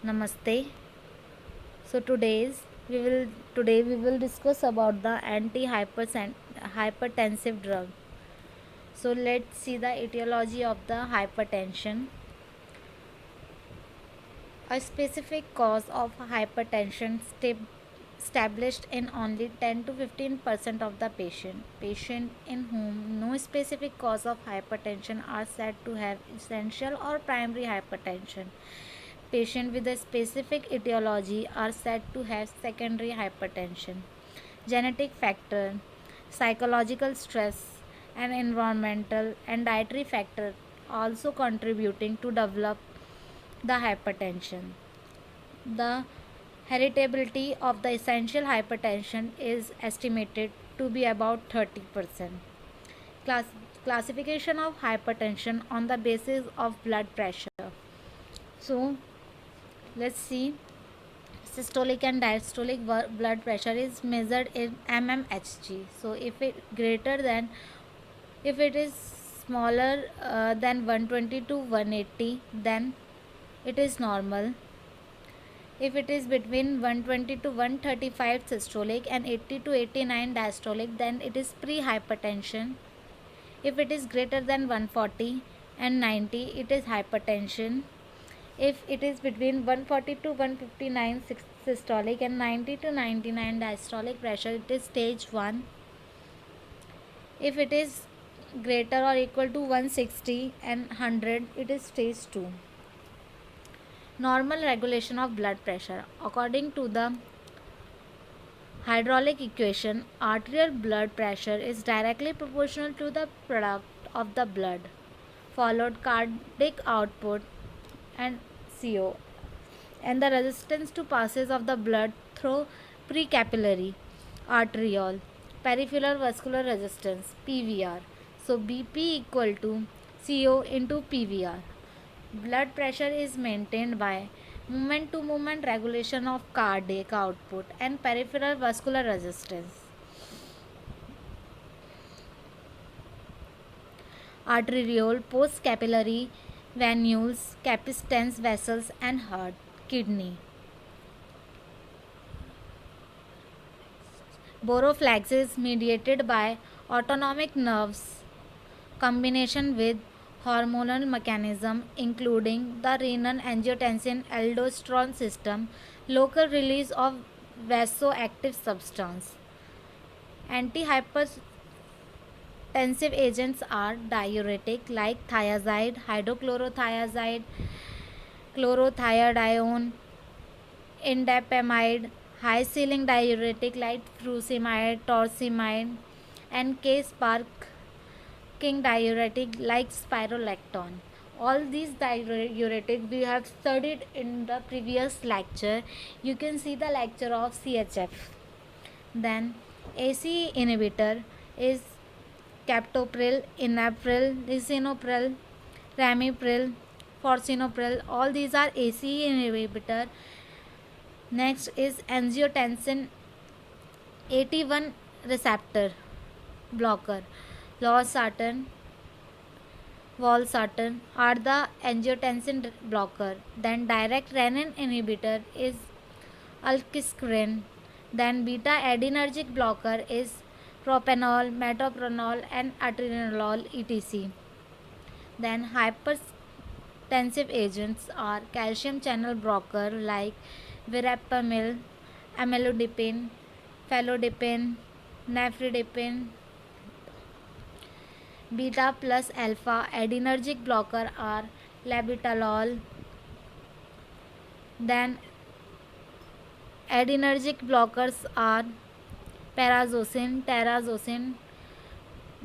Namaste. So today we will discuss about the hypertensive drug. So let's see the etiology of the hypertension. A specific cause of hypertension established in only 10 to 15% of the patient in whom no specific cause of hypertension are said to have essential or primary hypertension. Patients with a specific etiology are said to have secondary hypertension. Genetic factor, psychological stress, and environmental and dietary factor also contributing to develop the hypertension. The heritability of the essential hypertension is estimated to be about 30%. Class- Classification of hypertension on the basis of blood pressure. So, let's see. Systolic and diastolic blood pressure is measured in mmHg. So, if it is smaller than 120 to 180, then it is normal. If it is between 120 to 135 systolic and 80 to 89 diastolic, then it is pre-hypertension. If it is greater than 140 and 90, it is hypertension. If it is between 140 to 159 systolic and 90 to 99 diastolic pressure, it is stage 1. If it is greater or equal to 160 and 100, it is stage 2. Normal regulation of blood pressure. According to the hydraulic equation, arterial blood pressure is directly proportional to the product of the blood, followed cardiac output and CO, and the resistance to passes of the blood through precapillary arteriole, peripheral vascular resistance PVR. So BP equal to CO into PVR. Blood pressure is maintained by moment to moment regulation of cardiac output and peripheral vascular resistance. Arteriole, post capillary venules, capistance vessels, and heart, kidney. Borophylaxis mediated by autonomic nerves combination with hormonal mechanism including the renin-angiotensin aldosterone system, local release of vasoactive substance. Antihypertensive agents are diuretic like thiazide, hydrochlorothiazide, chlorothiazide, indapamide, high ceiling diuretic like furosemide, torsemide, and K-sparking diuretic like spironolactone. All these diuretics we have studied in the previous lecture. You can see the lecture of CHF. Then ACE inhibitor is captopril, enalapril, lisinopril, ramipril, formoterol. All these are ACE inhibitor. Next is angiotensin 81 receptor blocker. Losartan, valsartan are the angiotensin blocker. Then direct renin inhibitor is alkisquin. Then beta adrenergic blocker is propanol, metoprolol, and atenolol etc. Then hypertensive agents are calcium channel blocker like verapamil, amlodipine, felodipine, nifedipine. Beta plus alpha adrenergic blocker are labetalol. Then adrenergic blockers are parazosin, terazosin,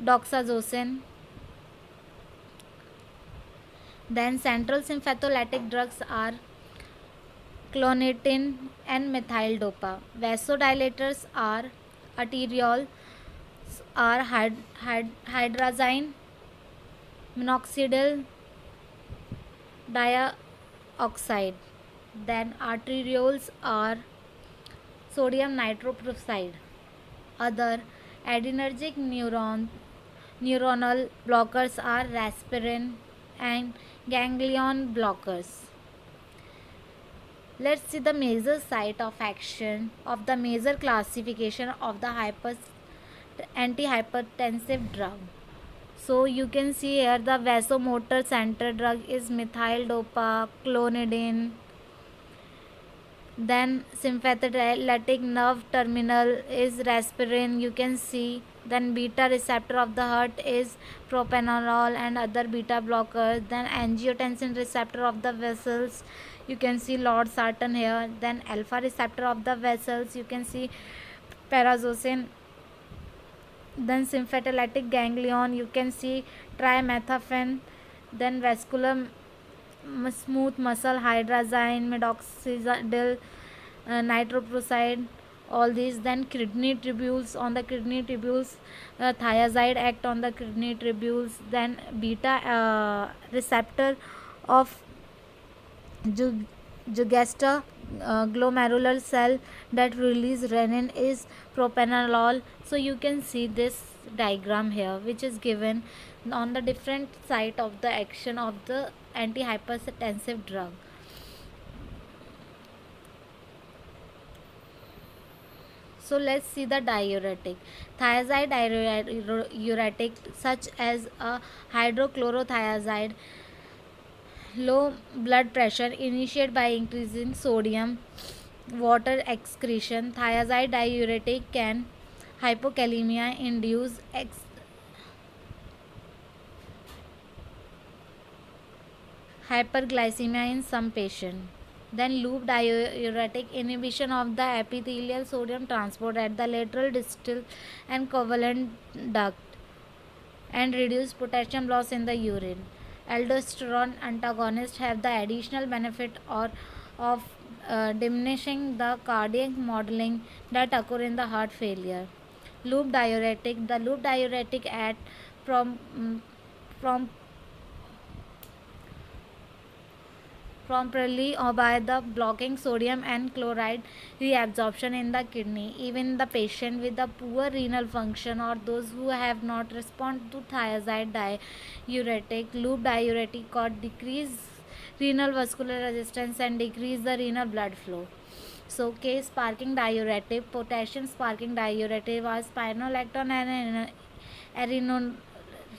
doxazosin. Then central sympatholytic drugs are clonidine and methyl dopa. Vasodilators are arteriole, are hydrazine, minoxidil dioxide. Then arterioles are sodium nitroprusside. Other adrenergic neuronal blockers are rasparin and ganglion blockers. Let's see the major site of action of the major classification of the antihypertensive drug. So you can see here the vasomotor center drug is methyl dopa clonidine. Then sympathetic nerve terminal is respirin, you can see. Then beta receptor of the heart is propranolol and other beta blockers. Then angiotensin receptor of the vessels, you can see losartan here. Then alpha receptor of the vessels, you can see parazosin. Then sympathetic ganglion, you can see trimethophan. Then vascular smooth muscle hydrazine minoxidil, nitroprusside, all these. Then kidney tubules, on the kidney tubules thiazide act on the kidney tubules. Then beta receptor of Jugesta glomerular cell that release renin is propranolol. So you can see this diagram here, which is given on the different site of the action of the antihypertensive drug. So let's see the diuretic. Thiazide diuretic such as a hydrochlorothiazide, low blood pressure initiated by increasing sodium water excretion. Thiazide diuretic can hypokalemia induce hyperglycemia in some patients. Then loop diuretic inhibition of the epithelial sodium transport at the lateral distal and covalent duct and reduce potassium loss in the urine. Aldosterone antagonists have the additional benefit or of diminishing the cardiac modeling that occur in the heart failure. Loop diuretic. The loop diuretic act from from promptly or by the blocking sodium and chloride reabsorption in the kidney. Even the patient with a poor renal function or those who have not responded to thiazide diuretic, loop diuretic or decrease renal vascular resistance and decrease the renal blood flow. So, K sparking diuretic, potassium sparking diuretic was spironolactone and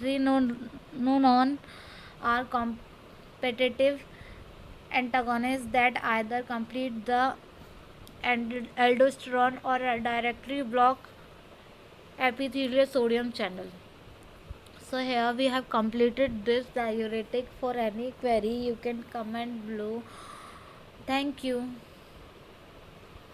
erinonone are competitive antagonists that either complete the aldosterone or directly block epithelial sodium channel. So here we have completed this diuretic. For any query you can comment below. Thank you.